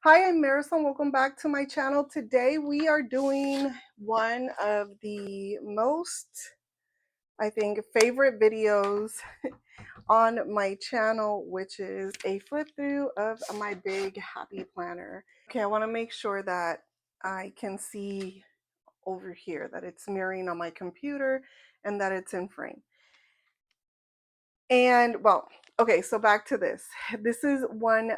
Hi, I'm Marisol. Welcome back to my channel. Today we are doing one of the most, I think, favorite videos on my channel, which is a flip through of my big happy planner. Okay, I want to make sure that I can see over here that it's mirroring on my computer and that it's in frame. And well, okay, so back to this. This is one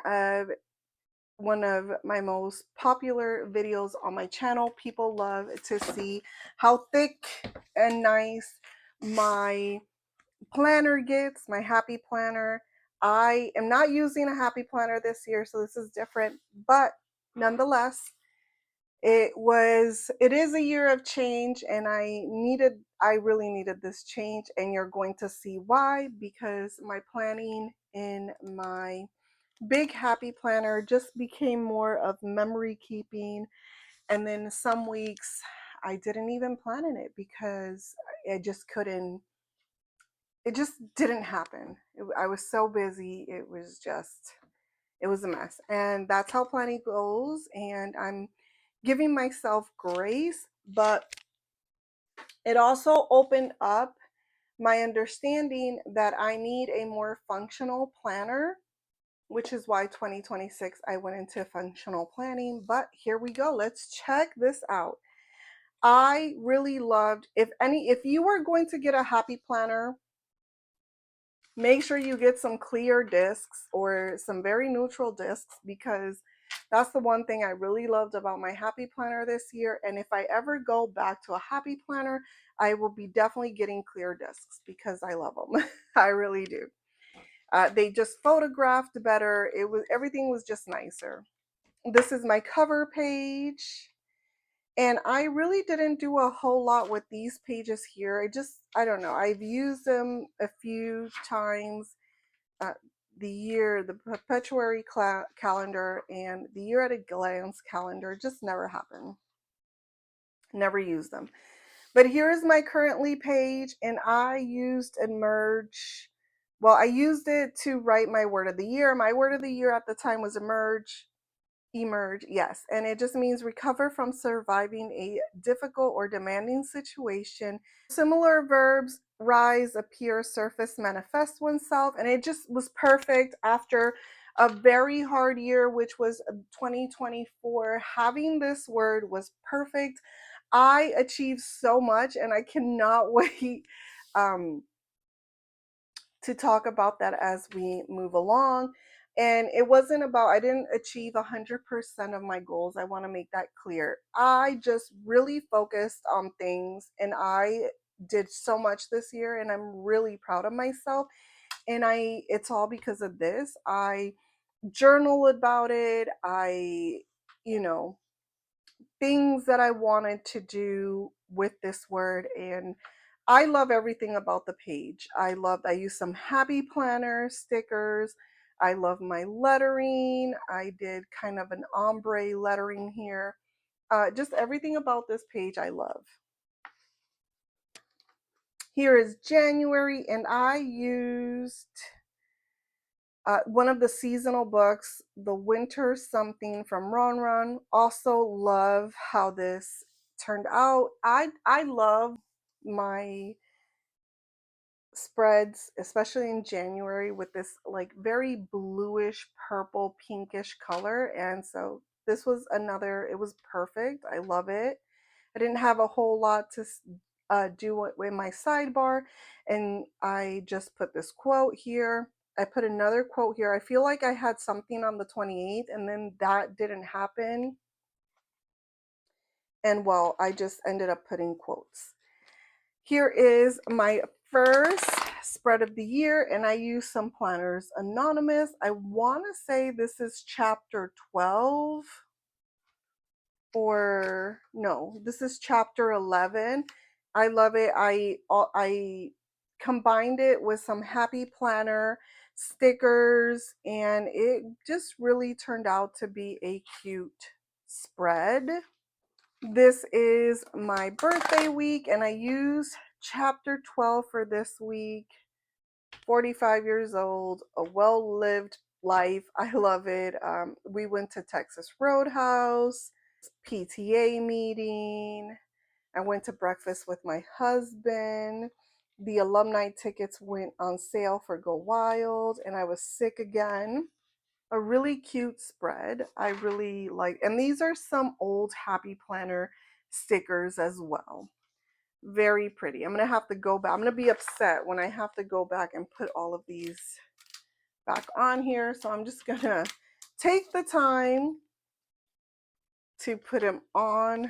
of my most popular videos on my channel. People love to see how thick and nice my planner gets, my happy planner. I am not using a happy planner this year, so this is different, but nonetheless, it is a year of change, and I really needed this change, and you're going to see why, because my planning in my big happy planner just became more of memory keeping, and then some weeks I didn't even plan in it because I just couldn't, it just didn't happen. I was so busy, it was a mess, and that's how planning goes, and I'm giving myself grace, but it also opened up my understanding that I need a more functional planner, which is why 2026 I went into functional planning. But here we go. Let's check this out. I really loved, if you are going to get a happy planner, make sure you get some clear discs or some very neutral discs, because that's the one thing I really loved about my happy planner this year. And if I ever go back to a happy planner, I will be definitely getting clear discs because I love them. I really do. They just photographed better. Everything was just nicer. This is my cover page, and I really didn't do a whole lot with these pages here. I don't know. I've used them a few times. Uh, the perpetuary calendar and the year at a glance calendar just never happened. Never used them. But here is my currently page, and I used Emerge. Well, I used it to write my word of the year. My word of the year at the time was emerge. Emerge, yes. And it just means recover from surviving a difficult or demanding situation. Similar verbs: rise, appear, surface, manifest oneself. And it just was perfect after a very hard year, which was 2024. Having this word was perfect. I achieved so much, and I cannot wait to talk about that as we move along. And it wasn't about, I didn't achieve 100% of my goals. I want to make that clear. I just really focused on things, and I did so much this year, and I'm really proud of myself. And it's all because of this. I journal about it. You know, things that I wanted to do with this word, and I love everything about the page. I used some happy planner stickers. I love my lettering. I did kind of an ombre lettering here. Just everything about this page I love. Here is January, and I used one of the seasonal books, The Winter Something from Ron Ron. Also love how this turned out. I love my spreads, especially in January, with this like very bluish purple pinkish color. And so this was it was perfect. I love it. I didn't have a whole lot to do in my sidebar, and I just put this quote here. I put another quote here. I feel like I had something on the 28th, and then that didn't happen. And well, I just ended up putting quotes. Here is my first spread of the year, and I use some planners anonymous. I want to say this is chapter 12, or no, this is chapter 11. I love it. I combined it with some happy planner stickers, and it just really turned out to be a cute spread. This is my birthday week, and I use chapter 12 for this week. 45 years old, a well-lived life. I love it. We went to Texas Roadhouse, PTA meeting. I went to breakfast with my husband. The alumni tickets went on sale for Go Wild, and I was sick again. A really cute spread. I really like, and these are some old Happy Planner stickers as well. Very pretty. I'm gonna have to go back. I'm gonna be upset when I have to go back and put all of these back on here. So I'm just gonna take the time to put them on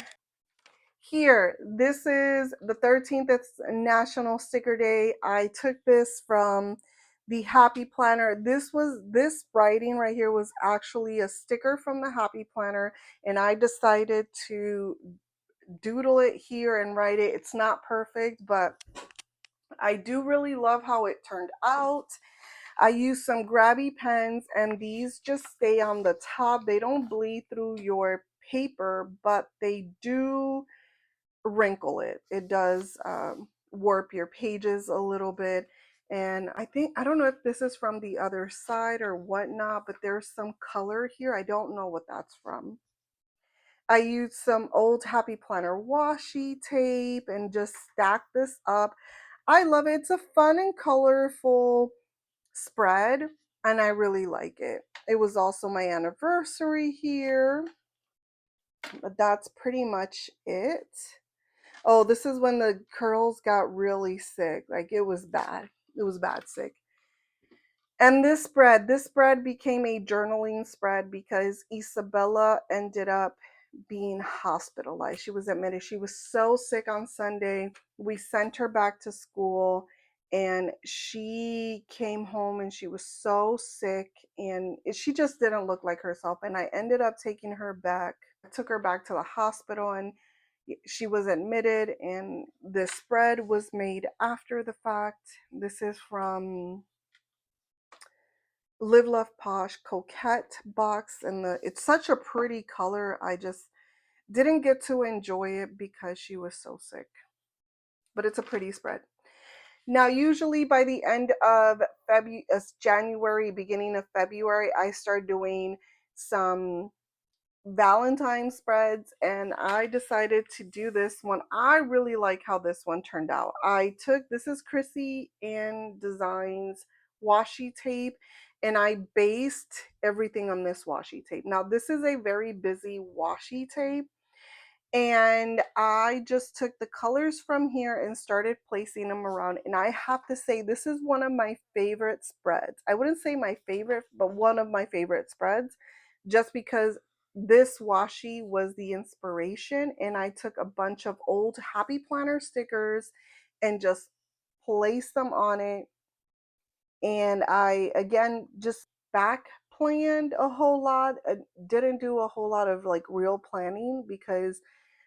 here. This is the 13th. It's National Sticker Day. I took this from the Happy Planner. This writing right here was actually a sticker from the Happy Planner, and I decided to doodle it here and write it. It's not perfect, but I do really love how it turned out. I use some grabby pens, and these just stay on the top. They don't bleed through your paper, but they do wrinkle it. It does warp your pages a little bit. And I don't know if this is from the other side or whatnot, but there's some color here. I don't know what that's from. I used some old Happy Planner washi tape and just stacked this up. I love it. It's a fun and colorful spread, and I really like it. It was also my anniversary here, but that's pretty much it. Oh, this is when the curls got really sick. Like it was bad. It was bad sick. And this spread became a journaling spread because Isabella ended up being hospitalized. She was admitted. She was so sick on Sunday. We sent her back to school, and she came home and she was so sick, and she just didn't look like herself. And I ended up taking her back. I took her back to the hospital, and she was admitted, and the spread was made after the fact. This is from Live Love Posh Coquette box, and it's such a pretty color. I just didn't get to enjoy it because she was so sick. But it's a pretty spread. Now, usually by the end of January, beginning of February, I start doing some Valentine spreads, and I decided to do this one. I really like how this one turned out. This is Chrissy Ann Designs washi tape, and I based everything on this washi tape. Now, this is a very busy washi tape, and I just took the colors from here and started placing them around. And I have to say, this is one of my favorite spreads. I wouldn't say my favorite, but one of my favorite spreads, just because this washi was the inspiration. And I took a bunch of old Happy Planner stickers and just placed them on it. And I, again, just back planned a whole lot. Didn't do a whole lot of like real planning because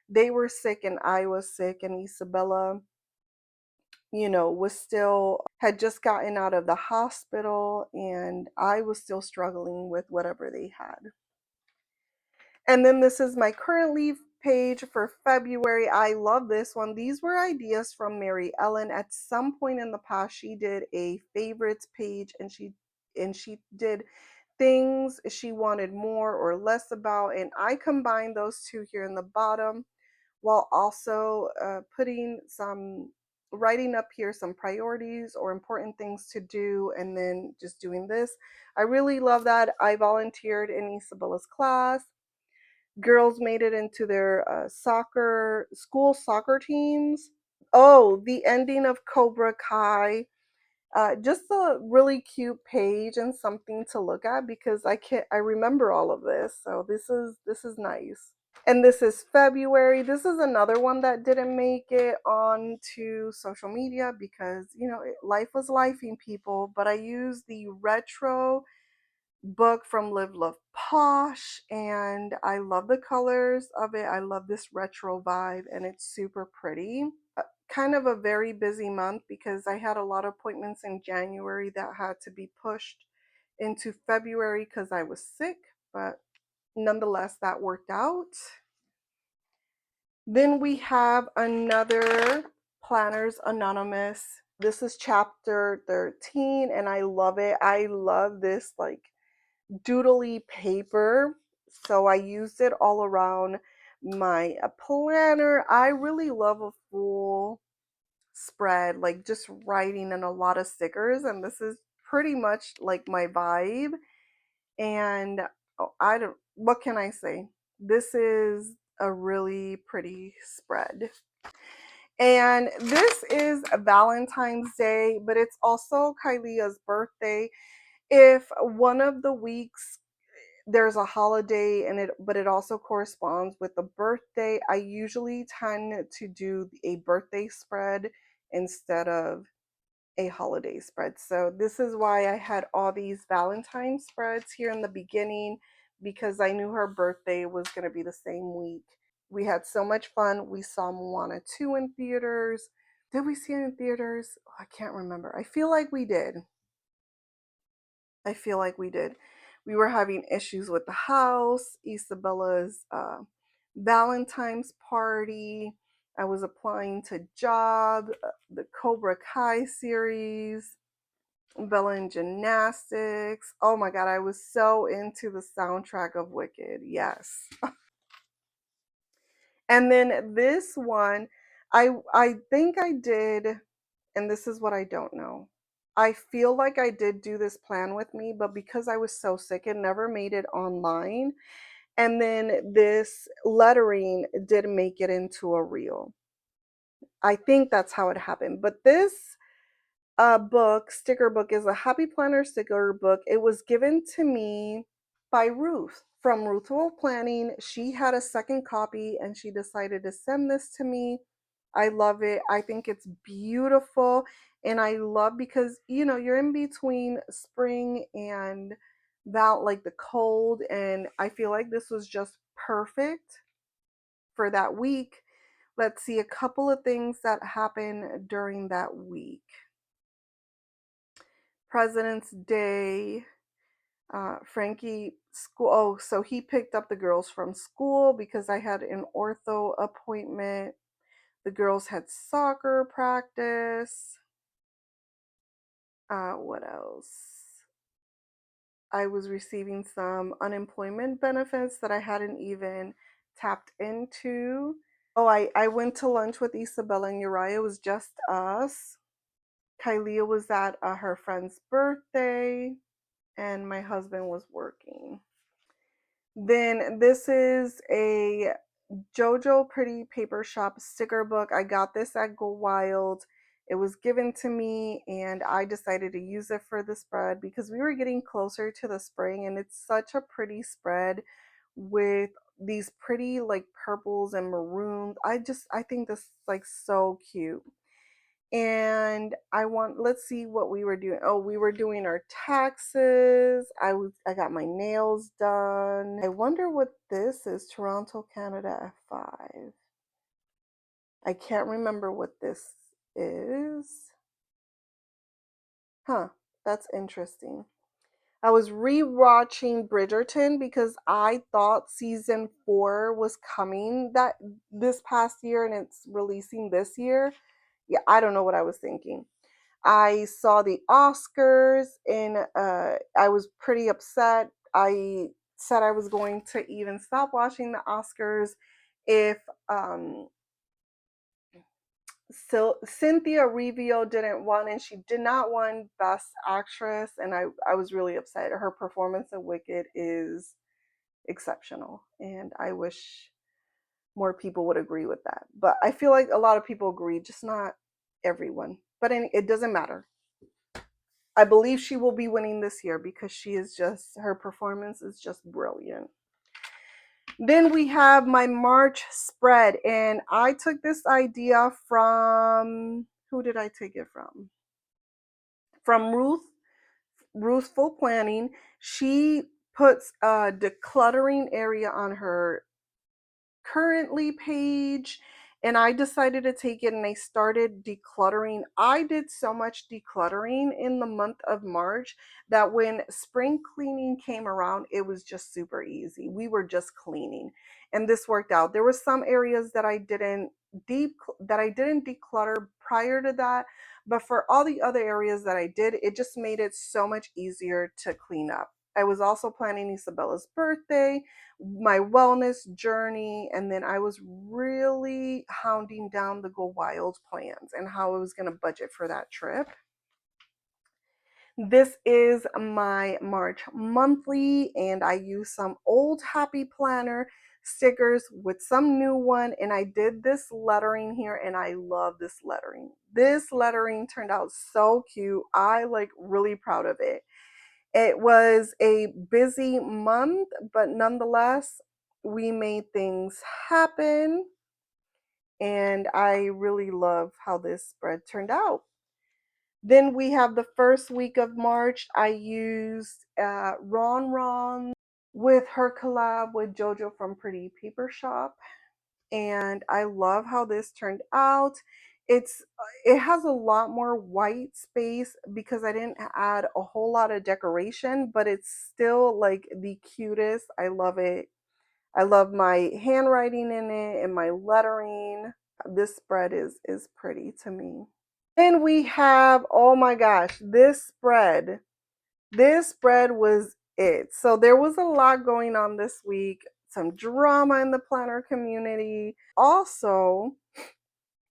they were sick and I was sick, and Isabella, was still had just gotten out of the hospital, and I was still struggling with whatever they had. And then this is my current leave page for February. I love this one. These were ideas from Mary Ellen. At some point in the past, she did a favorites page, and she did things she wanted more or less about, and I combined those two here in the bottom, while also writing up here some priorities or important things to do, and then just doing this. I really love that. I volunteered in Isabella's class. Girls made it into their school soccer teams. Oh, the ending of Cobra Kai. Just a really cute page and something to look at because I remember all of this. So this is nice. And this is February. This is another one that didn't make it onto social media because, life was lifing, people. But I used the retro book from Live Love Posh, and I love the colors of it. I love this retro vibe, and it's super pretty. Kind of a very busy month because I had a lot of appointments in January that had to be pushed into February because I was sick, but nonetheless, that worked out. Then we have another Planners Anonymous. This is chapter 13, and I love it. I love this, like, doodly paper. So I used it all around my planner. I really love a full spread, like just writing and a lot of stickers. And this is pretty much like my vibe. And oh, I don't, what can I say? This is a really pretty spread. And this is Valentine's Day, but it's also Kylia's birthday. If one of the weeks there's a holiday and it also corresponds with a birthday, I usually tend to do a birthday spread instead of a holiday spread. So this is why I had all these Valentine spreads here in the beginning, because I knew her birthday was going to be the same week. We had so much fun. We saw Moana 2 in theaters. Did we see it in theaters? Oh, I can't remember. I feel like we did. I feel like we did. We were having issues with the house, Isabella's Valentine's party. I was applying to job, the Cobra Kai series, Bella in gymnastics. Oh my god, I was so into the soundtrack of Wicked. Yes. And then this one, I think I did, and this is what I don't know. I feel like I did do this plan with me, but because I was so sick, it never made it online. And then this lettering did make it into a reel. I think that's how it happened. But this book, sticker book, is a Happy Planner sticker book. It was given to me by Ruth from Ruthful Planning. She had a second copy and she decided to send this to me. I love it. I think it's beautiful. And I love, because you're in between spring and that, like the cold, and I feel like this was just perfect for that week. Let's see a couple of things that happened during that week. President's Day, Frankie school. Oh, so he picked up the girls from school because I had an ortho appointment. The girls had soccer practice. What else? I was receiving some unemployment benefits that I hadn't even tapped into. Oh, I went to lunch with Isabella and Uriah. It was just us. Kylia was at her friend's birthday, and my husband was working. Then this is a JoJo Pretty Paper Shop sticker book. I got this at Go Wild. It was given to me and I decided to use it for the spread because we were getting closer to the spring, and it's such a pretty spread with these pretty like purples and maroons. I think this is like so cute. And let's see what we were doing. Oh, we were doing our taxes. I got my nails done. I wonder what this is. Toronto, Canada F5. I can't remember what this is. Huh, that's interesting. I was rewatching Bridgerton because I thought season 4 was coming that this past year and it's releasing this year. Yeah, I don't know what I was thinking. I saw the Oscars and I was pretty upset. I said I was going to even stop watching the Oscars if so Cynthia Erivo didn't win, and she did not win Best Actress, and I was really upset. Her performance in Wicked is exceptional, and I wish more people would agree with that. But I feel like a lot of people agree, just not everyone. But it doesn't matter. I believe she will be winning this year because her performance is just brilliant. Then we have my March spread, and I took this idea from, who did I take it from? From Ruthful Planning. She puts a decluttering area on her currently page, and I decided to take it and I started decluttering. I did so much decluttering in the month of March that when spring cleaning came around, it was just super easy. We were just cleaning and this worked out. There were some areas that I didn't declutter prior to that, but for all the other areas that I did, it just made it so much easier to clean up. I was also planning Isabella's birthday, my wellness journey, and then I was really hounding down the Go Wild plans and how I was going to budget for that trip. This is my March monthly, and I used some old Happy Planner stickers with some new one, and I did this lettering here, and I love this lettering. This lettering turned out so cute. I like really proud of it. It was a busy month, but nonetheless, we made things happen, and I really love how this spread turned out. Then we have the first week of March. I used Ron Ron with her collab with JoJo from Pretty Paper Shop, and I love how this turned out. It has a lot more white space because I didn't add a whole lot of decoration, but it's still like the cutest. I love it. I love my handwriting in it and my lettering. This spread is pretty to me. Then we have, oh my gosh, this spread. This spread was it. So there was a lot going on this week, some drama in the planner community. Also,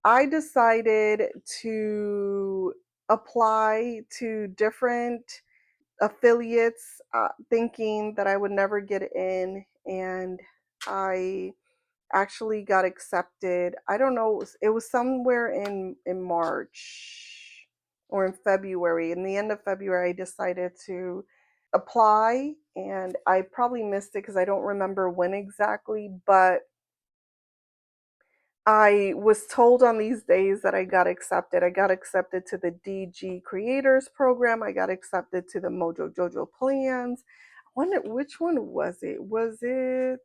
I decided to apply to different affiliates, thinking that I would never get in, and I actually got accepted. I don't know, it was somewhere in March or in February. In the end of February, I decided to apply, and I probably missed it because I don't remember when exactly, but I was told on these days that I got accepted. I got accepted to the DG Creators Program. I got accepted to the Mojo Jojo Plans. I wonder which one was it? Was it?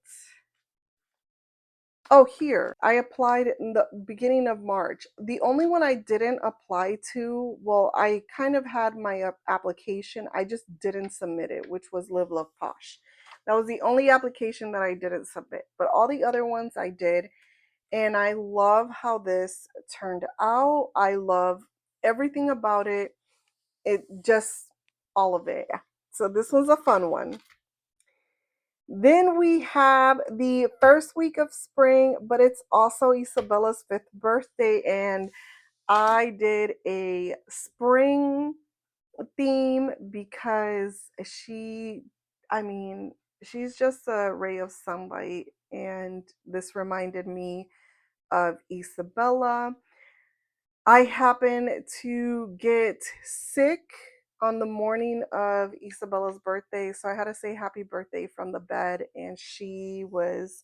Oh, here. I applied in the beginning of March. The only one I didn't apply to, well, I kind of had my application. I just didn't submit it, which was Live Love Posh. That was the only application that I didn't submit. But all the other ones I did. And I love how this turned out. I love everything about it. It just, all of it. So this was a fun one. Then we have the first week of spring, but it's also Isabella's 5th birthday, and I did a spring theme because I mean, she's just a ray of sunlight, and this reminded me of Isabella. I happened to get sick on the morning of Isabella's birthday, so I had to say happy birthday from the bed, and she was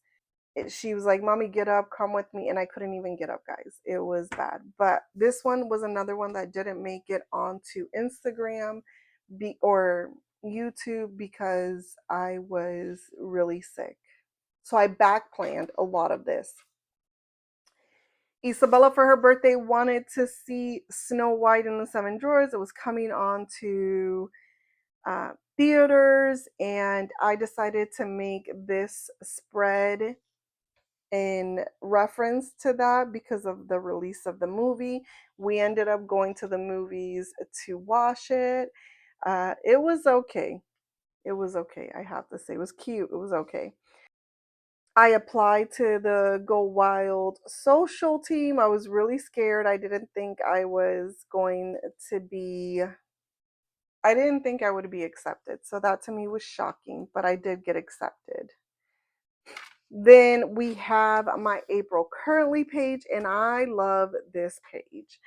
like, "Mommy, get up, come with me," and I couldn't even get up, guys. It was bad. But this one was another one that didn't make it onto Instagram or YouTube because I was really sick. So I back planned a lot of this. Isabella, for her birthday, wanted to see Snow White and the Seven Dwarfs. It was coming on to theaters, and I decided to make this spread in reference to that because of the release of the movie. We ended up going to the movies to watch it. It was okay. It was okay. I have to say, it was cute. It was okay. I applied to the Go Wild social team. I was really scared. I didn't think I would be accepted. So that to me was shocking, but I did get accepted. Then we have my April Currently page, and I love this page.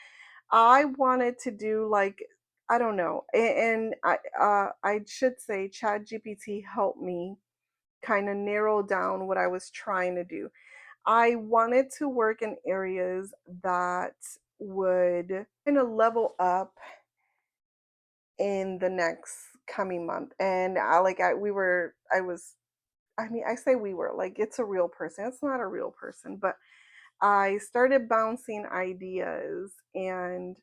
I wanted to do like, I don't know, and I should say ChatGPT helped me kind of narrow down what I was trying to do. I wanted to work in areas that would kind of level up in the next coming month. And I mean, I say we were like, it's a real person. It's not a real person, but I started bouncing ideas and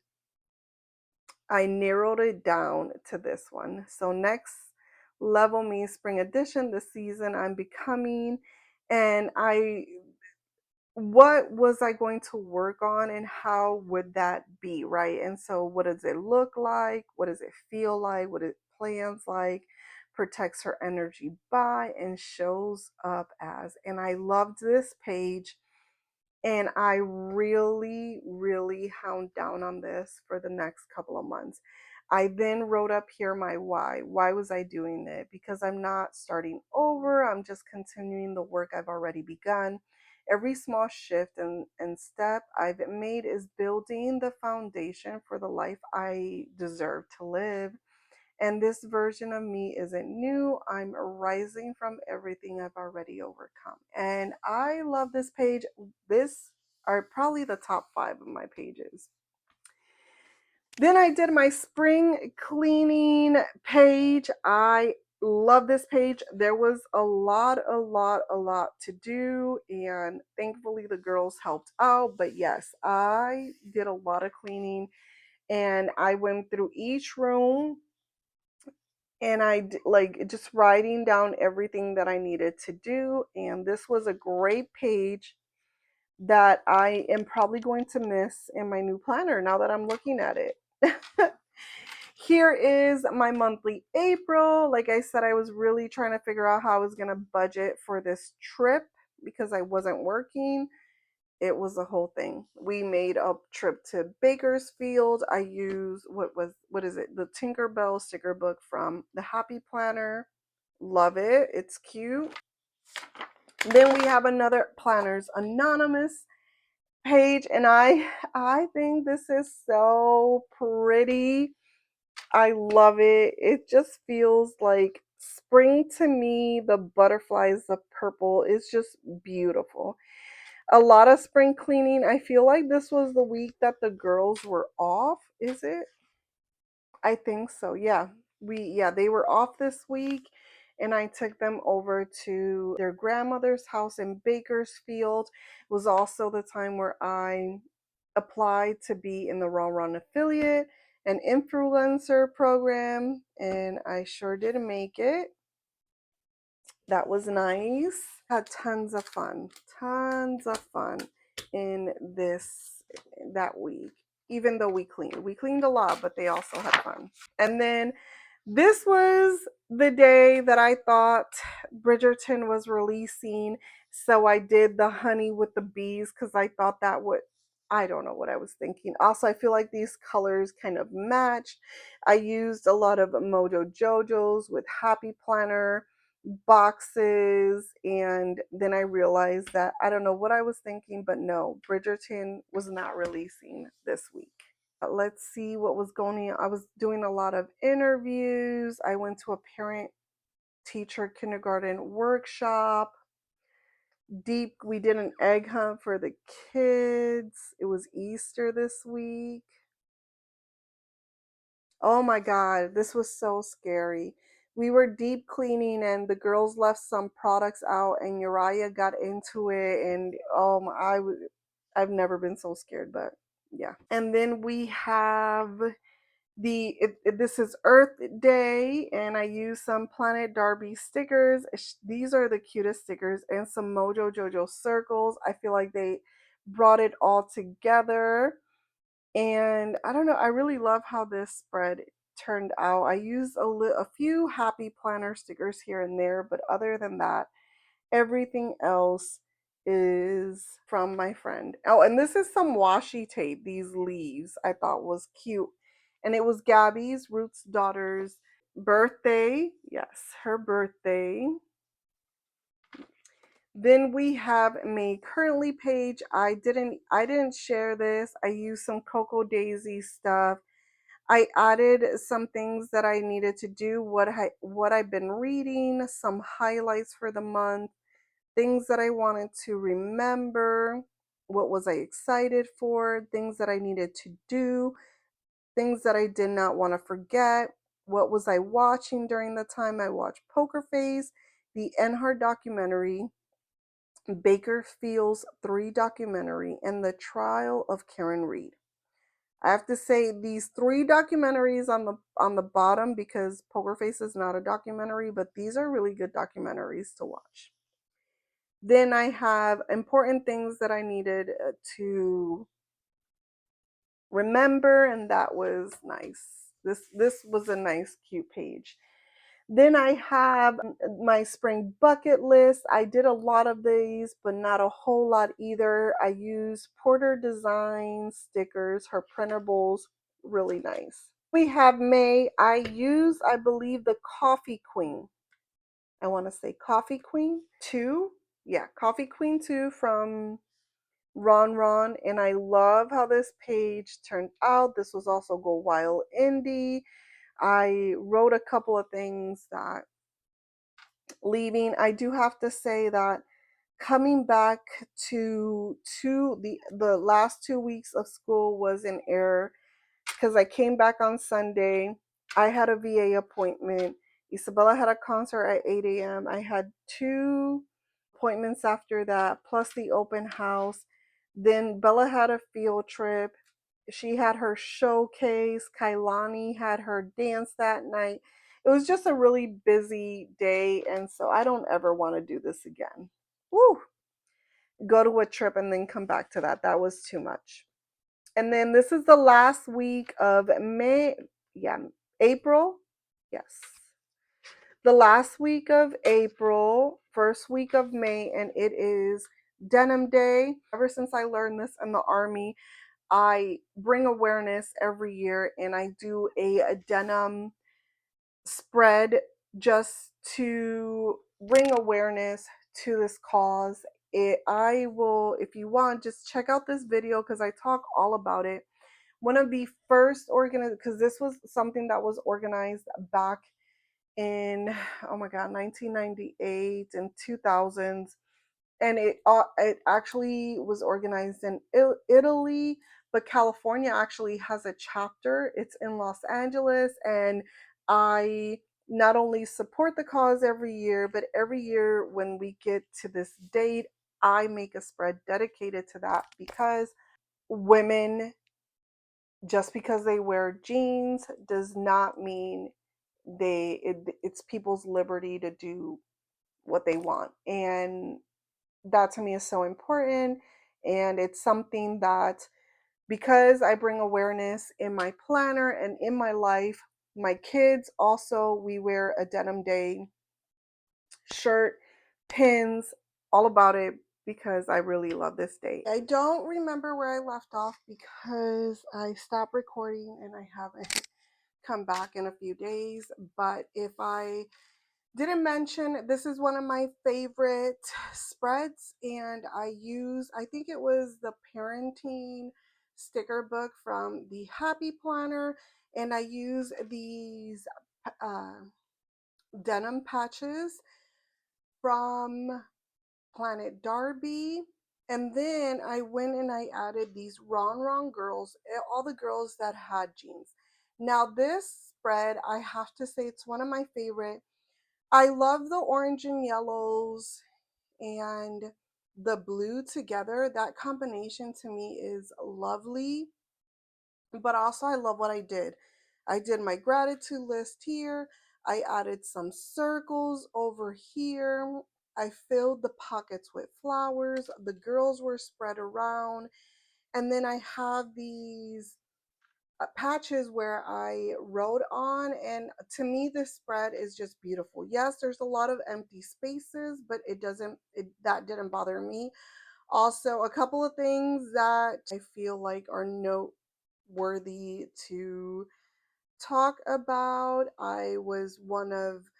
I narrowed it down to this one. So next level means spring edition, the season I'm becoming. And what was I going to work on and how would that be, right? And so what does it look like? What does it feel like? What it plans like? protects her energy by, and shows up as. And I loved this page, and I really, really hound down on this for the next couple of months. I then wrote up here my why. Why was I doing it? Because I'm not starting over. I'm just continuing the work I've already begun. Every small shift and step I've made is building the foundation for the life I deserve to live. And this version of me isn't new. I'm rising from everything I've already overcome. And I love this page. This are probably the top 5 of my pages. Then I did my spring cleaning page. I love this page. There was a lot to do, and thankfully the girls helped out. But yes, I did a lot of cleaning, and I went through each room, and like just writing down everything that I needed to do. And this was a great page that I am probably going to miss in my new planner now that I'm looking at it. Here is my monthly April. Like I said, I was really trying to figure out how I was going to budget for this trip because I wasn't working. It was a whole thing. We made a trip to Bakersfield. I used what is it? The Tinkerbell sticker book from the Happy Planner. Love it. It's cute. Then we have another Planners Anonymous page, and I think this is so pretty. I love it. It just feels like spring to me. The butterflies, the purple is just beautiful. A lot of spring cleaning. I feel like this was the week that the girls were off. Is it? I think so. Yeah. They were off this week, and I took them over to their grandmother's house in Bakersfield. It was also the time where I applied to be in the Raw Run affiliate and influencer program, and I sure did make it. That was nice. Had tons of fun in that week. Even though we cleaned a lot, but they also had fun. And then this was the day that I thought Bridgerton was releasing, so I did the honey with the bees because I thought that would, I don't know what I was thinking. Also, I feel like these colors kind of match. I used a lot of Mojo Jojos with Happy Planner boxes, and then I realized that I don't know what I was thinking, but no, Bridgerton was not releasing this week. Let's see what was going on. I was doing a lot of interviews. I went to a parent teacher kindergarten workshop. We did an egg hunt for the kids. It was Easter this week. Oh my God, this was so scary. We were deep cleaning, and the girls left some products out, and Uriah got into it, and I've never been so scared, but yeah. And then we have this is Earth Day, and I used some Planet Darby stickers. These are the cutest stickers, and some Mojo Jojo circles. I feel like they brought it all together. And I don't know, I really love how this spread turned out. I used a few Happy Planner stickers here and there, but other than that, everything else is from my friend. Oh, and this is some washi tape, these leaves I thought was cute. And it was Gabby's, Ruth's daughter's birthday. Yes, her birthday. Then we have my currently page. I didn't share this. I used some Cocoa Daisy stuff. I added some things that I needed to do, what I've been reading, some highlights for the month, things that I wanted to remember, what was I excited for, things that I needed to do, things that I did not want to forget, what was I watching during the time I watched Poker Face, the Enhard documentary, Bakerfield's 3 documentary, and the trial of Karen Reed. I have to say these 3 documentaries on the bottom, because Poker Face is not a documentary, but these are really good documentaries to watch. Then I have important things that I needed to remember, and that was nice. This was a nice, cute page. Then I have my spring bucket list. I did a lot of these, but not a whole lot either. I use Porter Design stickers, her printables, really nice. We have May. I use, I believe, the Coffee Queen. I want to say Coffee Queen 2. Yeah, Coffee Queen 2 from Ron Ron. And I love how this page turned out. This was also Go Wild Indie. I wrote a couple of things that leaving. I do have to say that coming back to the last 2 weeks of school was an error because I came back on Sunday. I had a VA appointment. Isabella had a concert at 8 a.m. I had two appointments after that, plus the open house. Then Bella had a field trip. She had her showcase. Kailani had her dance that night. It was just a really busy day, and so I don't ever want to do this again. Woo! Go to a trip and then come back to that. That was too much. And then this is the last week of May. Yeah, April. Yes. The last week of April, first week of May, and it is Denim Day. Ever since I learned this in the Army, I bring awareness every year and I do a denim spread just to bring awareness to this cause. I will, if you want, just check out this video because I talk all about it. One of the first organized, because this was something that was organized back in, oh my God, 1998 and 2000s. And it actually was organized in Italy, but California actually has a chapter. It's in Los Angeles, and I not only support the cause every year, but every year when we get to this date, I make a spread dedicated to that because women, just because they wear jeans does not mean it's people's liberty to do what they want. And that to me is so important. And it's something that, because I bring awareness in my planner and in my life, my kids also, we wear a Denim Day shirt, pins, all about it because I really love this day. I don't remember where I left off because I stopped recording and I haven't come back in a few days. But if I didn't mention, this is one of my favorite spreads, and I think it was the parenting sticker book from the Happy Planner, and I use these uh, denim patches from Planet Darby. And then I went and I added these Ron Ron girls, all the girls that had jeans. Now, this spread, I have to say, it's one of my favorite. I love the orange and yellows and the blue together. That combination to me is lovely. But also, I love what I did. I did my gratitude list here. I added some circles over here. I filled the pockets with flowers. The girls were spread around. And then I have these patches where I wrote on, and to me this spread is just beautiful. Yes, there's a lot of empty spaces, but that didn't bother me. Also, a couple of things that I feel like are noteworthy to talk about. I was one of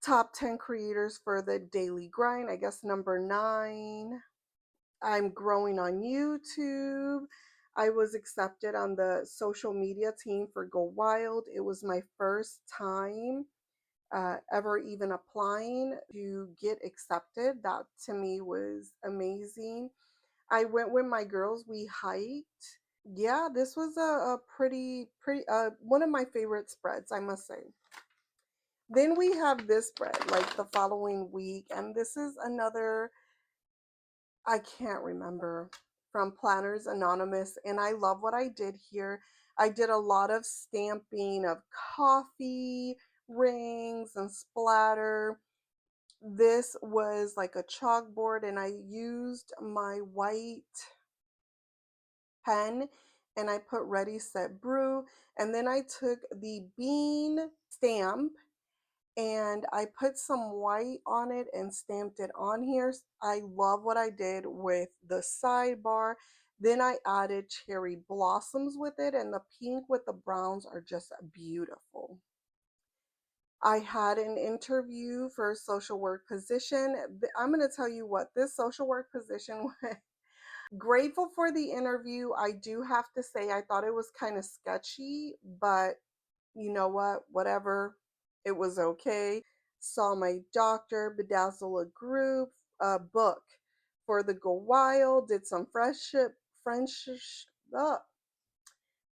top 10 creators for the Daily Grind, I guess number 9. I'm growing on YouTube. I was accepted on the social media team for Go Wild. It was my first time ever even applying to get accepted. That to me was amazing. I went with my girls. We hiked. Yeah, this was a pretty one of my favorite spreads, I must say. Then we have this spread like the following week, and this is another, I can't remember, from Planners Anonymous, and I love what I did here. I did a lot of stamping of coffee, rings, and splatter. This was like a chalkboard, and I used my white pen and I put ready, set, brew. And then I took the bean stamp and I put some white on it and stamped it on here. I love what I did with the sidebar. Then I added cherry blossoms with it, and the pink with the browns are just beautiful. I had an interview for a social work position. I'm going to tell you what, this social work position, grateful for the interview. I do have to say, I thought it was kind of sketchy, but you know what? Whatever. It was okay. Saw my doctor, bedazzle a group, a book for the Go Wild, friendship, uh,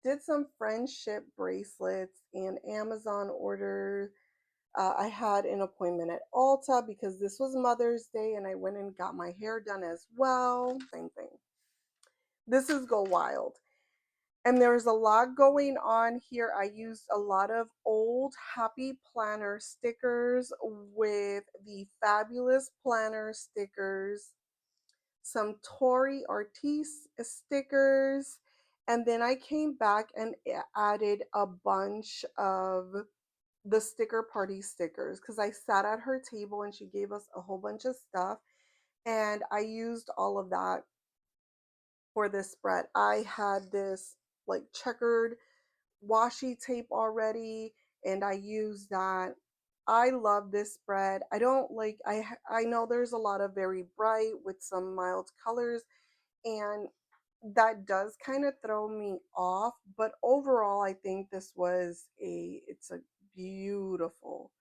did some friendship bracelets and Amazon order. I had an appointment at Ulta because this was Mother's Day and I went and got my hair done as well. Same thing. This is Go Wild. And there's a lot going on here. I used a lot of old Happy Planner stickers with the Fabulous Planner stickers, some Tori Ortiz stickers, and then I came back and added a bunch of the sticker party stickers because I sat at her table and she gave us a whole bunch of stuff, and I used all of that for this spread. I had this like checkered washi tape already and I use that. I love this spread. I don't like I know there's a lot of very bright with some mild colors, and that does kind of throw me off, but overall I think it's a beautiful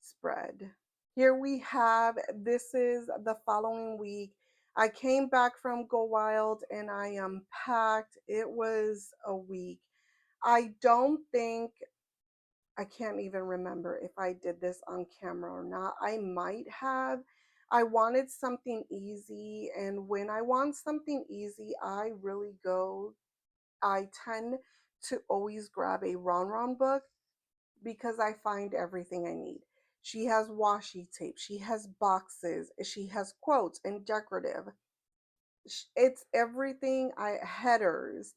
spread. Here we have, this is the following week. I came back from Go Wild and I unpacked. It was a week. I don't think, I can't even remember if I did this on camera or not. I might have. I wanted something easy, and when I want something easy, I tend to always grab a Ron Ron book because I find everything I need. She has washi tape, she has boxes, she has quotes and decorative. It's everything. I headers.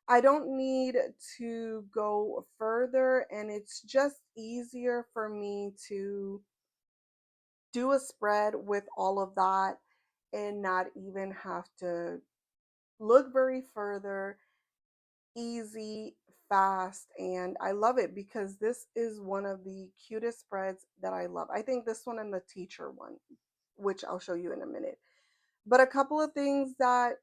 I don't need to go further, and it's just easier for me to do a spread with all of that and not even have to look very further. Easy, fast, and I love it because this is one of the cutest spreads that I love. I think this one and the teacher one, which I'll show you in a minute. But a couple of things that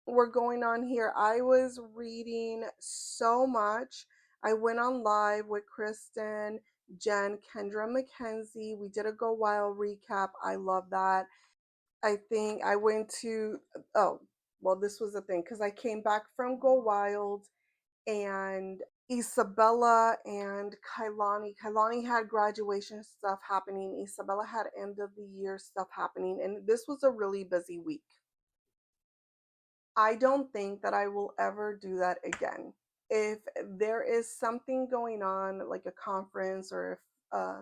were going on here. I was reading so much. I went on live with Kristen, Jen, Kendra McKenzie. We did a Go Wild recap. I love that. I think I went to, oh, well, this was the thing because I came back from Go Wild and Isabella and Kailani. Kailani had graduation stuff happening. Isabella had end of the year stuff happening. And this was a really busy week. I don't think that I will ever do that again. If there is something going on, like a conference or a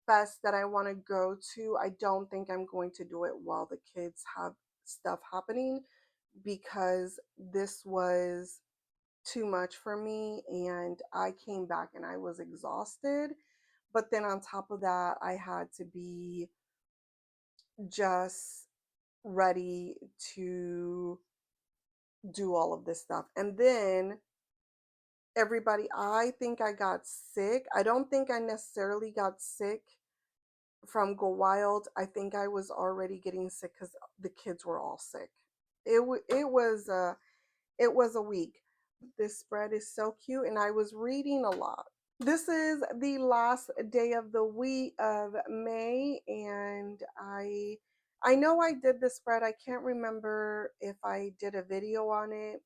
fest that I want to go to, I don't think I'm going to do it while the kids have stuff happening because this was too much for me and I came back and I was exhausted. But then on top of that, I had to be just ready to do all of this stuff. And then everybody, I think I got sick. I don't think I necessarily got sick from Go Wild. I think I was already getting sick because the kids were all sick. It was a week. This spread is so cute, and I was reading a lot. This is the last day of the week of May, and I know I did the spread. I can't remember if I did a video on it.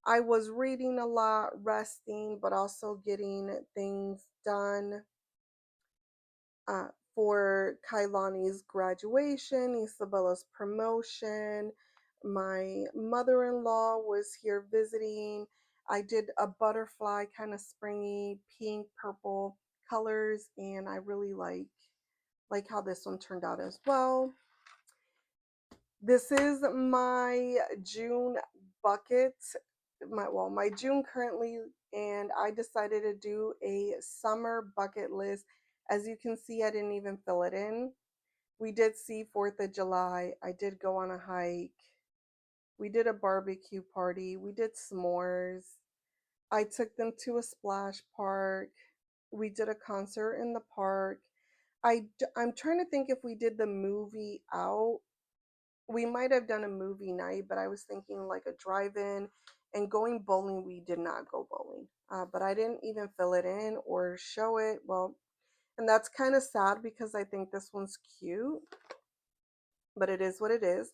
I was reading a lot, resting, but also getting things done uh, for Kailani's graduation, Isabella's promotion. My mother in law was here visiting. I did a butterfly, kind of springy, pink, purple colors, and I really like how this one turned out as well. This is my June bucket, my June currently, and I decided to do a summer bucket list. As you can see, I didn't even fill it in. We did see 4th of July. I did go on a hike. We did a barbecue party. We did s'mores. I took them to a splash park. We did a concert in the park. I'm trying to think if we did the movie out. We might have done a movie night, but I was thinking like a drive-in, and going bowling. We did not go bowling, but I didn't even fill it in or show it. Well, and that's kind of sad because I think this one's cute, but it is what it is.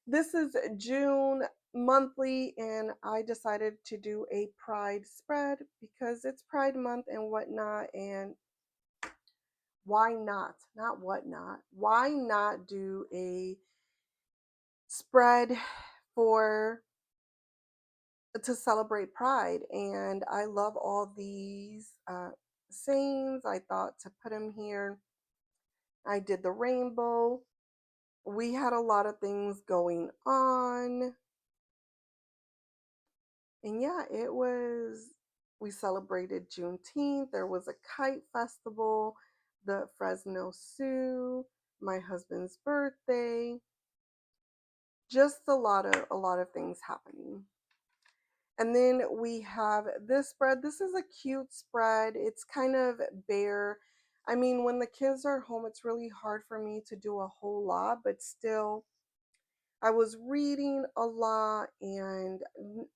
This is June monthly, and I decided to do a Pride spread because it's Pride month and whatnot. And why not? Not whatnot. Why not do a spread for to celebrate Pride? And I love all these sayings. I thought to put them here. I did the rainbow. We had a lot of things going on. And yeah, we celebrated Juneteenth. There was a kite festival, the Fresno Sioux, my husband's birthday, just a lot of things happening. And then we have this spread. This is a cute spread. It's kind of bare. I mean, when the kids are home, it's really hard for me to do a whole lot, but still, I was reading a lot and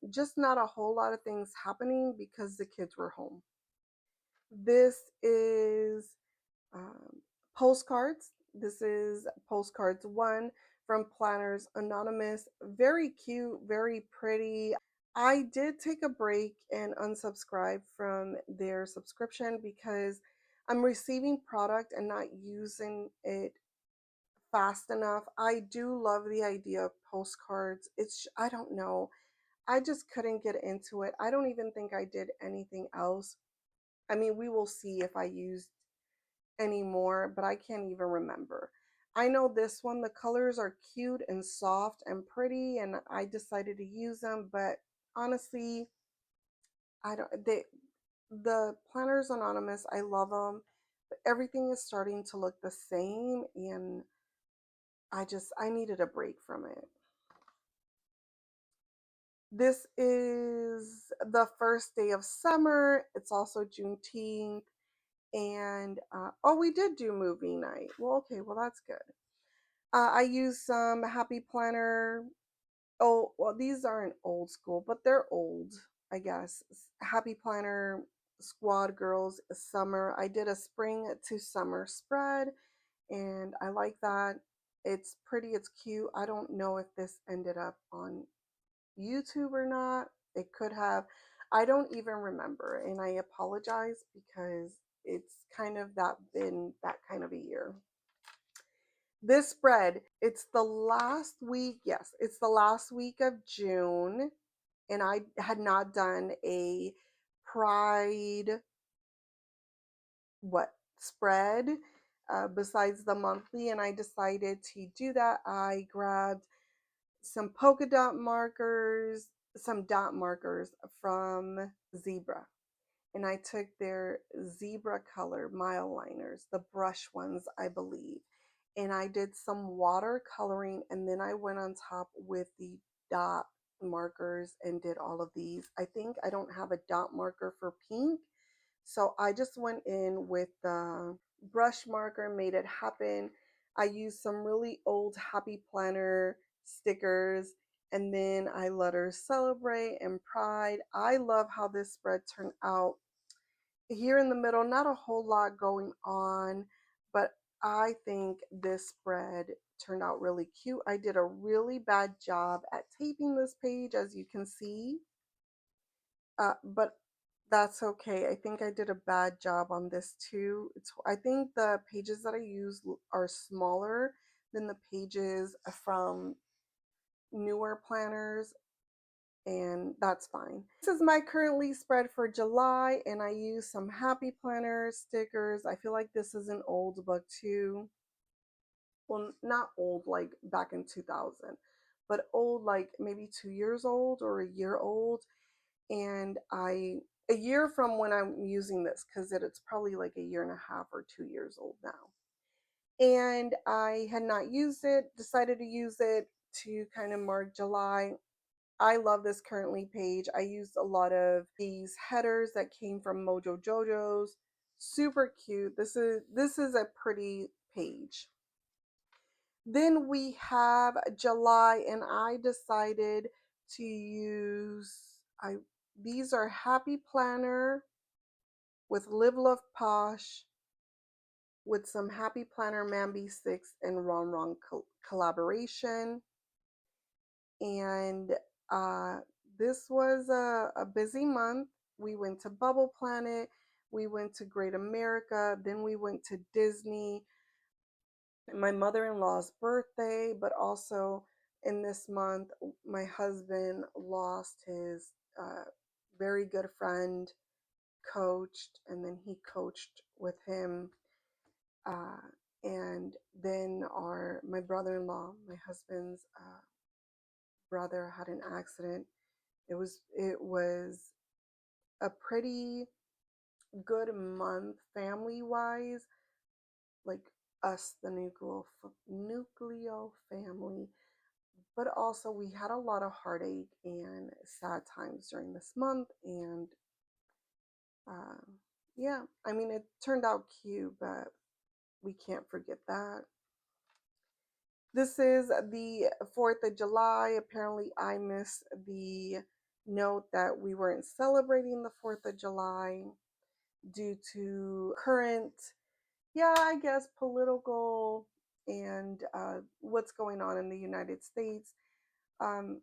just not a whole lot of things happening because the kids were home. This is um, postcards. This is postcards one from Planners Anonymous. Very cute, very pretty. I did take a break and unsubscribe from their subscription because I'm receiving product and not using it fast enough. I do love the idea of postcards. I don't know. I just couldn't get into it. I don't even think I did anything else. I mean, we will see if I used any more, but I can't even remember. I know this one, the colors are cute and soft and pretty, and I decided to use them, but honestly, I don't, the Planners Anonymous, I love them, but everything is starting to look the same, and I needed a break from it. This is the first day of summer. It's also Juneteenth. And oh, we did do movie night. Well, okay, well, that's good. I used some Happy Planner. Oh, well, these aren't old school, but they're old, I guess. Happy Planner Squad Girls Summer. I did a spring to summer spread, and I like that. It's pretty, it's cute. I don't know if this ended up on YouTube or not. It could have. I don't even remember, and I apologize because it's kind of been that kind of a year. This spread, it's the last week, yes, it's the last week of June, and I had not done a Pride what spread besides the monthly, and I decided to do that. I grabbed some polka dot markers, some dot markers from Zebra. And I took their zebra color mile liners, the brush ones, I believe. And I did some watercoloring, and then I went on top with the dot markers and did all of these. I think I don't have a dot marker for pink, so I just went in with the brush marker, made it happen. I used some really old Happy Planner stickers, and then I let her celebrate and pride. I love how this spread turned out. Here in the middle, not a whole lot going on, but I think this spread turned out really cute. I did a really bad job at taping this page, as you can see, but that's okay. I think I did a bad job on this too. I think the pages that I use are smaller than the pages from newer planners, and that's fine. This is my currently spread for July, and I use some Happy Planner stickers. I feel like this is an old book too. Well, not old like back in 2000, but old like maybe 2 years old or a year old. And I a year from when I'm using this, because it's probably like a year and a half or 2 years old now. And I had not used it, decided to use it to kind of mark July. I love this Currently page. I used a lot of these headers that came from Mojo Jojo's. Super cute. This is a pretty page. Then we have July, and I decided to use these are Happy Planner with Live Love Posh, with some Happy Planner Mambi 6 and Ron Ron collaboration. And uh, this was a busy month. We went to Bubble Planet, we went to Great America, then we went to Disney, my mother-in-law's birthday, but also in this month, my husband lost his very good friend, coached, and then he coached with him. Uh, and then my brother-in-law, my husband's brother, had an accident. It was a pretty good month family wise, like us, the nucleo family. But also we had a lot of heartache and sad times during this month, and uh, yeah, I mean it turned out cute, but we can't forget that. This is the 4th of July. Apparently, I missed the note that we weren't celebrating the 4th of July due to current, yeah, I guess, political and what's going on in the United States. Um,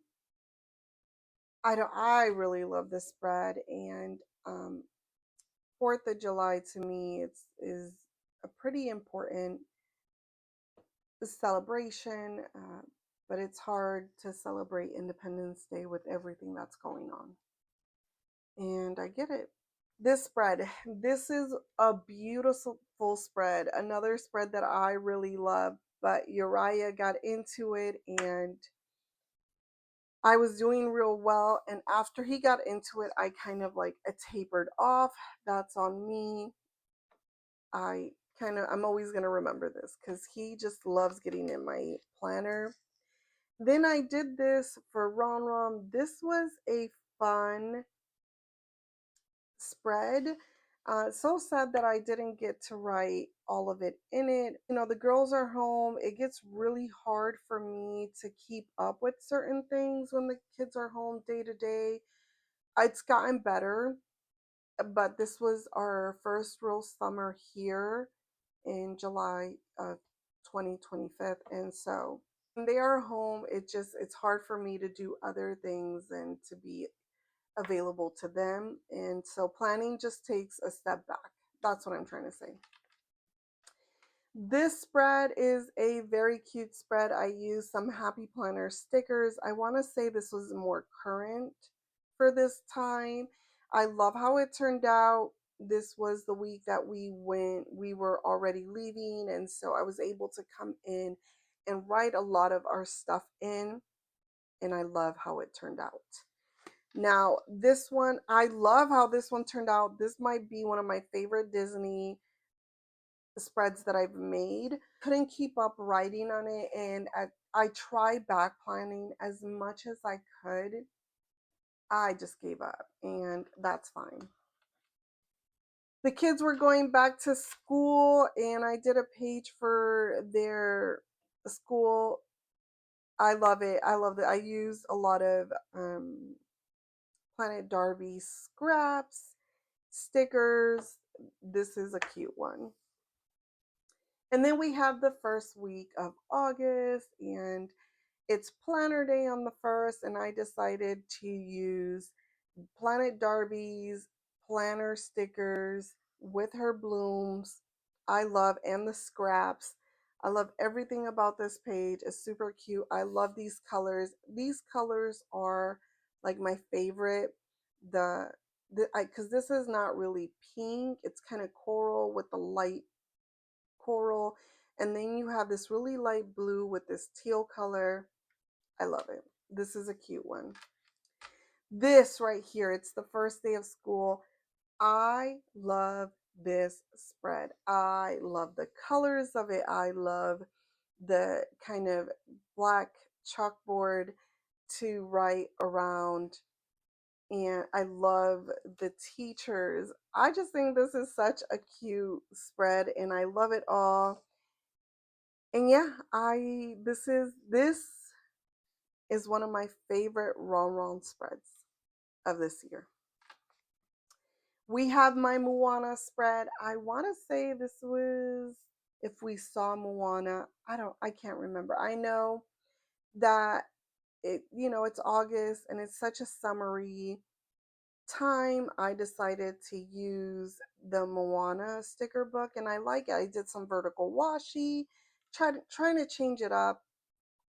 I really love this spread, and 4th of July to me is a pretty important celebration, but it's hard to celebrate Independence Day with everything that's going on. And I get it. This spread, this is a beautiful spread. Another spread that I really love, but Uriah got into it and I was doing real well. And after he got into it, I kind of like tapered off. That's on me. I'm always going to remember this because he just loves getting in my planner. Then I did this for Ron Ron. This was a fun spread. So sad that I didn't get to write all of it in it. You know, the girls are home. It gets really hard for me to keep up with certain things when the kids are home day to day. It's gotten better, but this was our first real summer here in July of 2025. And so when they are home, it's hard for me to do other things and to be available to them. And so planning just takes a step back. That's what I'm trying to say. This spread is a very cute spread. I used some Happy Planner stickers. I want to say this was more current for this time. I love how it turned out. This was the week that we were already leaving, and so I was able to come in and write a lot of our stuff in, and I love how it turned out. Now, this one, I love how this one turned out. This might be one of my favorite Disney spreads that I've made. Couldn't keep up writing on it, and I tried back planning as much as I could. I just gave up, and that's fine. The kids were going back to school, and I did a page for their school. I love it. I love it. I used a lot of Planet Darby scraps, stickers. This is a cute one. And then we have the first week of August, and it's Planner Day on the 1st, and I decided to use Planet Darby's planner stickers with her blooms. I love, and the scraps. I love everything about this page. It's super cute. I love these colors. These colors are like my favorite. Because this is not really pink. It's kind of coral with the light coral. And then you have this really light blue with this teal color. I love it. This is a cute one. This right here, it's the first day of school. I love this spread. I love the colors of it. I love the kind of black chalkboard to write around. And I love the teachers. I just think this is such a cute spread and I love it all. And yeah, I this is one of my favorite Ron spreads of this year. We have my Moana spread. I want to say this was if we saw Moana. I can't remember. I know that it's August and it's such a summery time. I decided to use the Moana sticker book and I like it. I did some vertical washi, trying to change it up.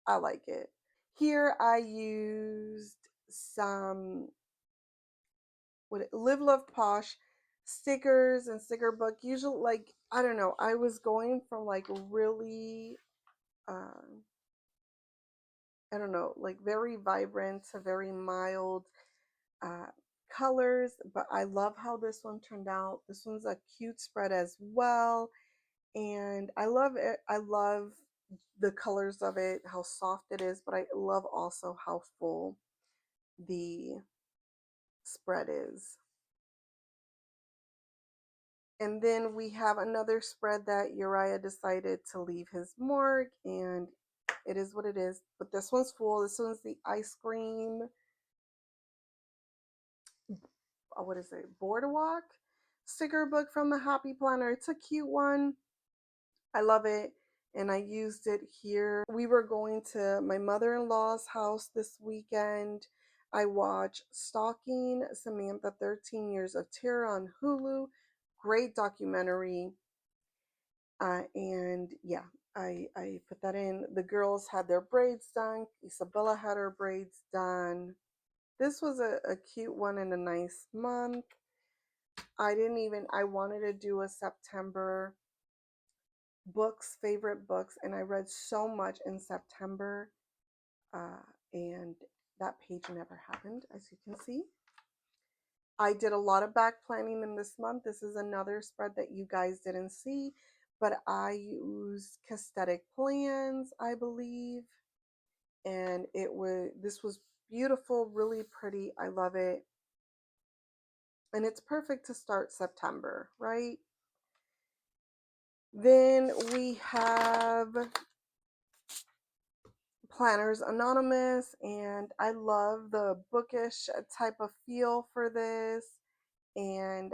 I like it. Here I used some Live Love Posh stickers and sticker book. Usually, like, I don't know, I was going from like really, uh, I don't know, like very vibrant to very mild uh, colors, but I love how this one turned out. This one's a cute spread as well, and I love it. I love the colors of it, how soft it is, but I love also how full the spread is. And then we have another spread that Uriah decided to leave his mark, and it is what it is. But this one's full. This one's the ice cream, what is it, Boardwalk sticker book from the Happy Planner. It's a cute one. I love it. And I used it here. We were going to my mother-in-law's house this weekend. I watched Stalking Samantha 13 Years of Terror on Hulu. Great documentary. And yeah, I put that in. The girls had their braids done. Isabella had her braids done. This was a cute one in a nice month. I wanted to do a September favorite books, and I read so much in September, uh, and that page never happened, as you can see. I did a lot of back planning in this month. This is another spread that you guys didn't see, but I used Castetic Plans, I believe, and this was beautiful, really pretty. I love it. And it's perfect to start September, right? Then we have Planners Anonymous, and I love the bookish type of feel for this. And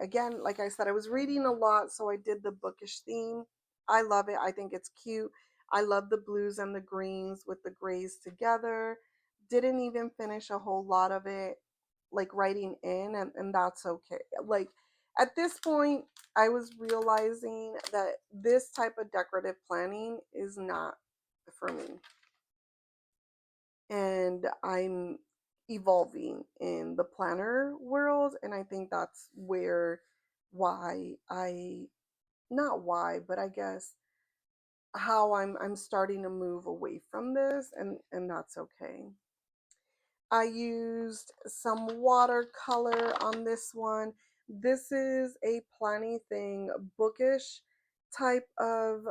again, like I said, I was reading a lot, so I did the bookish theme. I love it. I think it's cute. I love the blues and the greens with the grays together. Didn't even finish a whole lot of it, like writing in, and that's okay. Like at this point, I was realizing that this type of decorative planning is not for me. And I'm evolving in the planner world, and I think that's where why I not why, but I guess how I'm starting to move away from this, and that's okay. I used some watercolor on this one. This is a planning thing, bookish type of,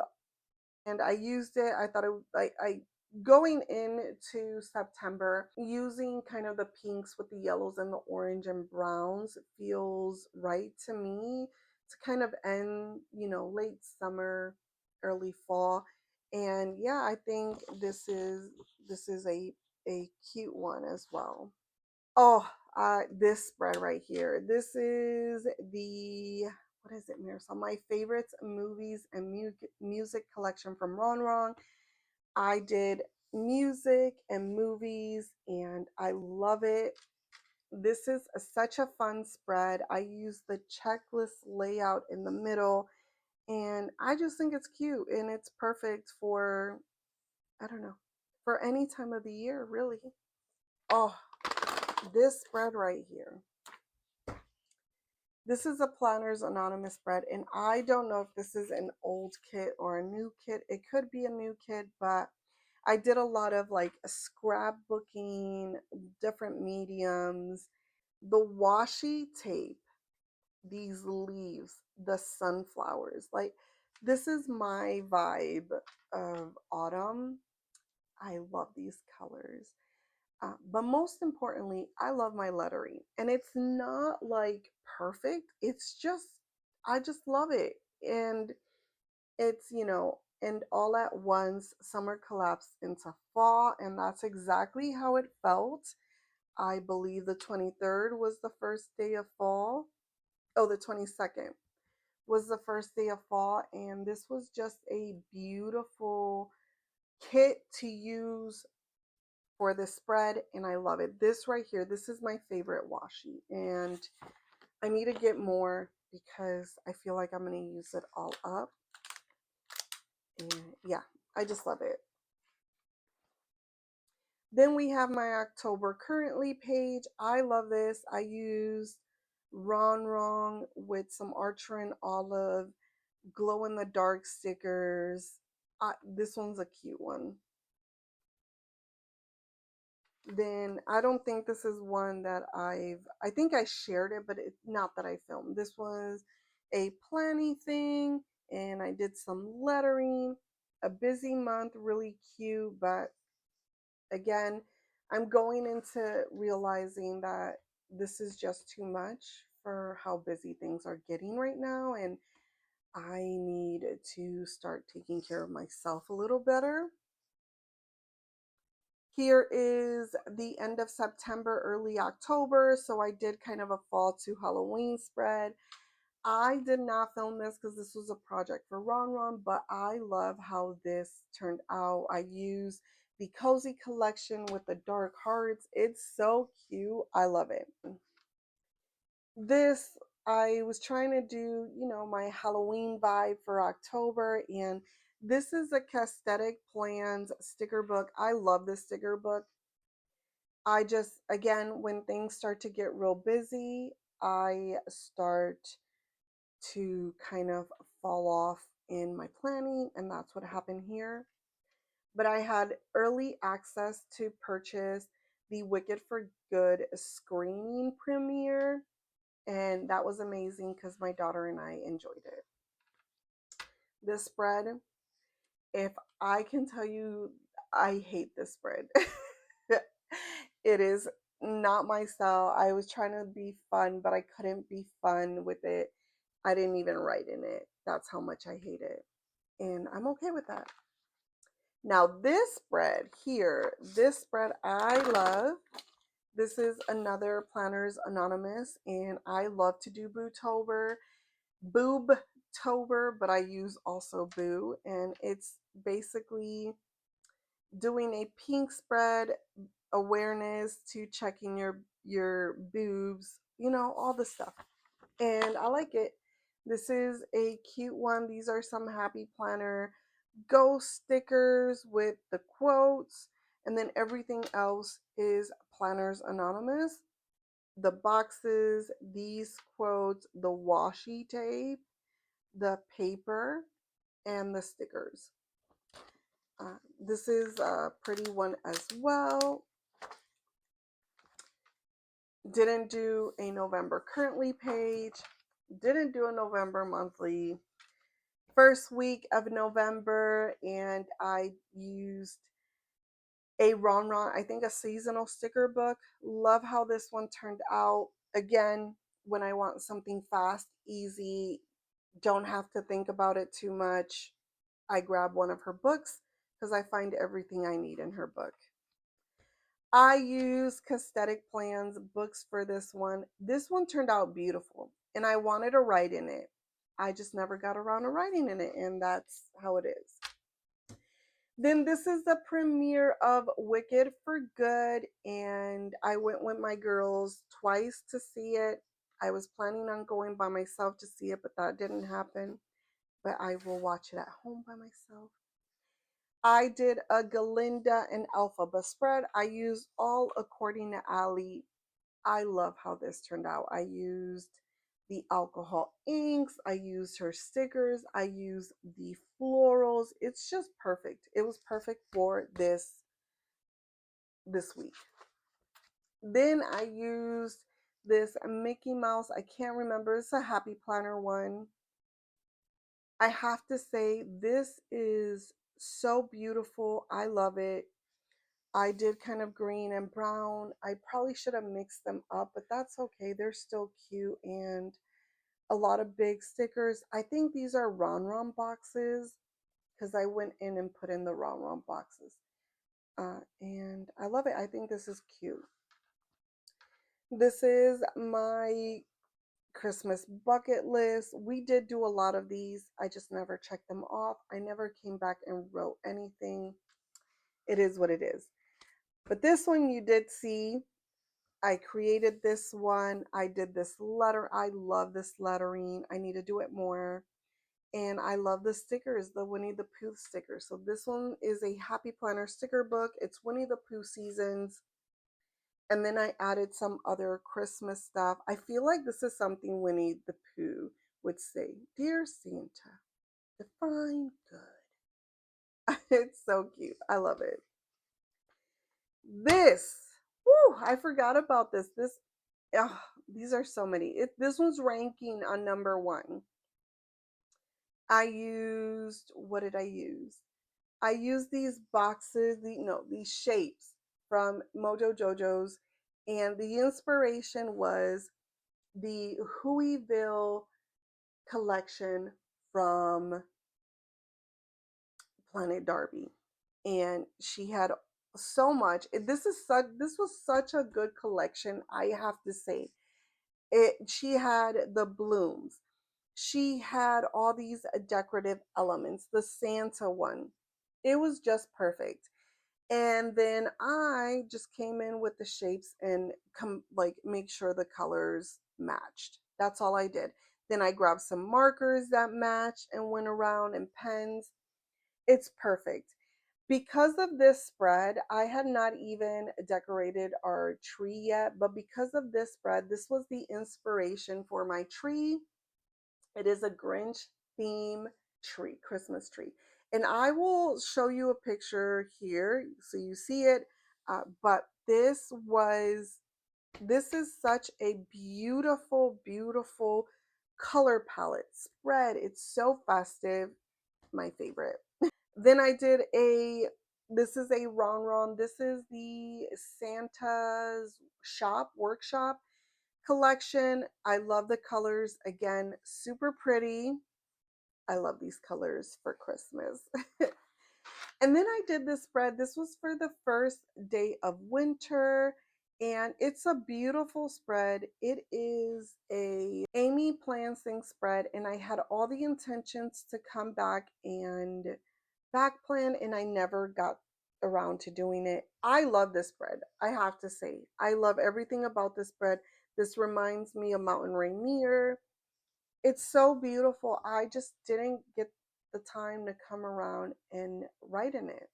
and I used it. I thought I going into September, using kind of the pinks with the yellows and the orange and browns feels right to me to kind of end, late summer, early fall. And yeah, I think this is a cute one as well. Oh, this spread right here. This is the, what is it, Marisol? My favorites movies and music collection from Ron. I did music and movies, and I love it. This is such a fun spread. I use the checklist layout in the middle, and I just think it's cute and it's perfect for, I don't know, for any time of the year, really. Oh, this spread right here. This is a Planners Anonymous spread, and I don't know if this is an old kit or a new kit. It could be a new kit, but I did a lot of like scrapbooking, different mediums. The washi tape these leaves, the sunflowers. Like, this is my vibe of autumn. I love these colors. But most importantly, I love my lettering. And it's not like perfect, it's just, I just love it. And it's, and all at once, summer collapsed into fall. And that's exactly how it felt. I believe the 23rd was the first day of fall. Oh, the 22nd was the first day of fall. And this was just a beautiful kit to use for the spread, and I love it. This right here, this is my favorite washi, and I need to get more because I feel like I'm going to use it all up. And yeah, I just love it. Then we have my October currently page. I love this. I used Ron Wrong with some Archerin Olive glow in the dark stickers. This one's a cute one. Then I don't think this is one that I think I shared it, but it's not that I filmed. This was a planning thing, and I did some lettering. A busy month, really cute, but again, I'm going into realizing that this is just too much for how busy things are getting right now, and I need to start taking care of myself a little better. Here is the end of September, early October. So I did kind of a fall to Halloween spread. I did not film this because this was a project for Ron Ron, but I love how this turned out. I used the Cozy Collection with the dark hearts. It's so cute. I love it. This, I was trying to do, my Halloween vibe for October, and this is a Castetic Plans sticker book. I love this sticker book. I just, again, when things start to get real busy, I start to kind of fall off in my planning, and that's what happened here. But I had early access to purchase the Wicked for Good screening premiere, and that was amazing because my daughter and I enjoyed it. This spread, if I can tell you, I hate this spread. It is not my style. I was trying to be fun, but I couldn't be fun with it. I didn't even write in it. That's how much I hate it. And I'm okay with that. Now, this spread here, this spread I love. This is another Planners Anonymous, and I love to do Boobtober, but I use also Boo, and it's basically doing a pink spread, awareness to checking your boobs, all the stuff. And I like it. This is a cute one. These are some Happy Planner ghost stickers with the quotes, and then everything else is Planners Anonymous. The boxes, these quotes, the washi tape, the paper, and the stickers. This is a pretty one as well. Didn't do a November currently page. Didn't do a November monthly. First week of November, and I used a Ron Ron, I think a seasonal sticker book. Love how this one turned out. Again, when I want something fast, easy, don't have to think about it too much, I grab one of her books because I find everything I need in her book. I use Castetic Plans books for this one. This one turned out beautiful, and I wanted to write in it. I just never got around to writing in it, and that's how it is. Then this is the premiere of Wicked for Good, and I went with my girls twice to see it. I was planning on going by myself to see it, but that didn't happen. But I will watch it at home by myself. I did a Galinda and Elphaba spread. I used All According to Ali. I love how this turned out. I used the alcohol inks. I used her stickers. I used the florals. It's just perfect. It was perfect for this week. Then I used this Mickey Mouse. I can't remember. It's a Happy Planner one. I have to say, this is so beautiful. I love it. I did kind of green and brown. I probably should have mixed them up, but that's okay. They're still cute, and a lot of big stickers. I think these are Ron Ron boxes because I went in and put in the Ron Ron boxes. And I love it. I think this is cute. This is my Christmas bucket list. We did do a lot of these. I just never checked them off. I never came back and wrote anything. It is what it is. But this one you did see. I created this one. I did this letter. I love this lettering. I need to do it more. And I love the stickers, the Winnie the Pooh stickers. So this one is a Happy Planner sticker book. It's Winnie the Pooh seasons. And then I added some other Christmas stuff. I feel like this is something Winnie the Pooh would say. Dear Santa, define good. It's so cute. I love it. This, whoo, I forgot about this. Oh, these are so many. This one's ranking on number one. I used, what did I use? I used these boxes, these shapes from Mojo Jojo's, and the inspiration was the Whoville collection from Planet Darby. And she had so much. This was such a good collection, I have to say. She had the blooms. She had all these decorative elements, the Santa one. It was just perfect. And then I just came in with the shapes and make sure the colors matched. That's all I did. Then I grabbed some markers that matched and went around, and pens. It's perfect. Because of this spread, I had not even decorated our tree yet, but because of this spread, this was the inspiration for my tree. It is a Grinch theme tree, Christmas tree. And I will show you a picture here so you see it. But this is such a beautiful, beautiful color palette spread. It's so festive. My favorite. Then I did this is a Ron Ron. This is the Santa's workshop collection. I love the colors. Again, super pretty. I love these colors for Christmas. And then I did this spread. This was for the first day of winter, and it's a beautiful spread. It is a Amy Plans Things spread, and I had all the intentions to come back and back plan, and I never got around to doing it. I love this spread. I have to say, I love everything about this spread. This reminds me of Mountain Rainier. It's so beautiful. I just didn't get the time to come around and write in it.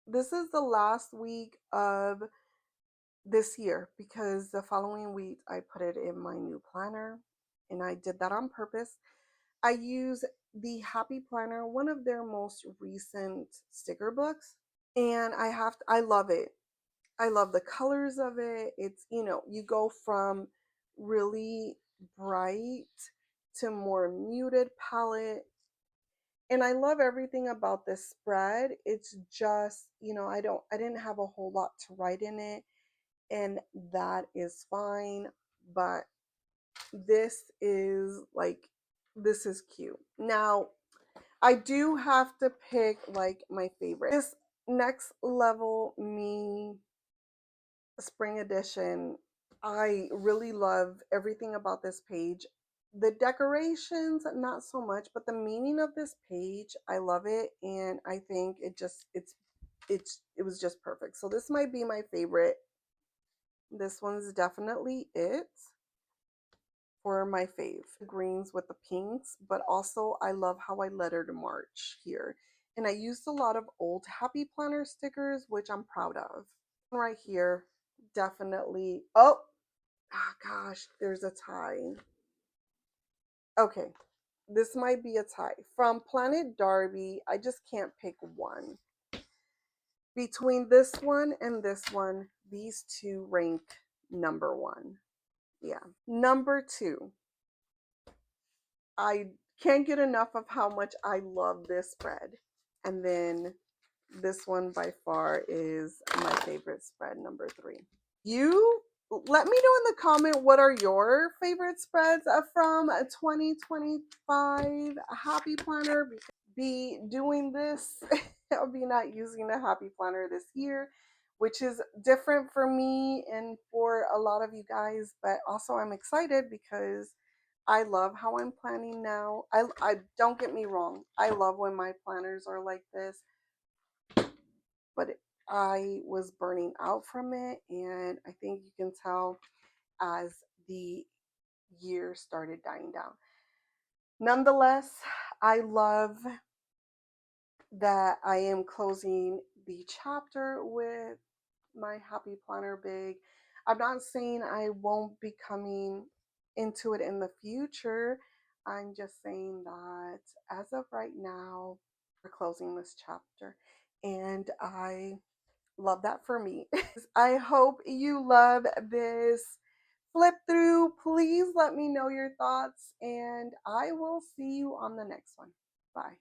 This is the last week of this year because the following week I put it in my new planner, and I did that on purpose. I use the Happy Planner, one of their most recent sticker books, and I love it. I love the colors of it. It's, you go from really bright to more muted palette. And I love everything about this spread. It's just, I didn't have a whole lot to write in it, and that is fine. But this is this is cute. Now, I do have to pick my favorite. This Next Level Me spring edition, I really love everything about this page. The decorations, not so much, but the meaning of this page, I love it, and I think it was just perfect. So this might be my favorite. This one's definitely it for my fave. Greens with the pinks, but also I love how I lettered March here. And I used a lot of old Happy Planner stickers, which I'm proud of. Right here, definitely. Oh, gosh, there's a tie. Okay, this might be a tie. From Planet Darby, I just can't pick one. Between this one and this one, these two rank number one. Yeah. Number two, I can't get enough of how much I love this spread. And then this one by far is my favorite spread, number three. You let me know in the comment what are your favorite spreads from 2025 Happy Planner. Be doing this. I'll be not using the Happy Planner this year, which is different for me and for a lot of you guys, but also I'm excited because I love how I'm planning now. I don't get me wrong. I love when my planners are like this, but I was burning out from it, and I think you can tell as the year started dying down. Nonetheless, I love that I am closing the chapter with my Happy Planner Big. I'm not saying I won't be coming into it in the future. I'm just saying that as of right now, we're closing this chapter. And I love that for me. I hope you love this flip through. Please let me know your thoughts, and I will see you on the next one. Bye.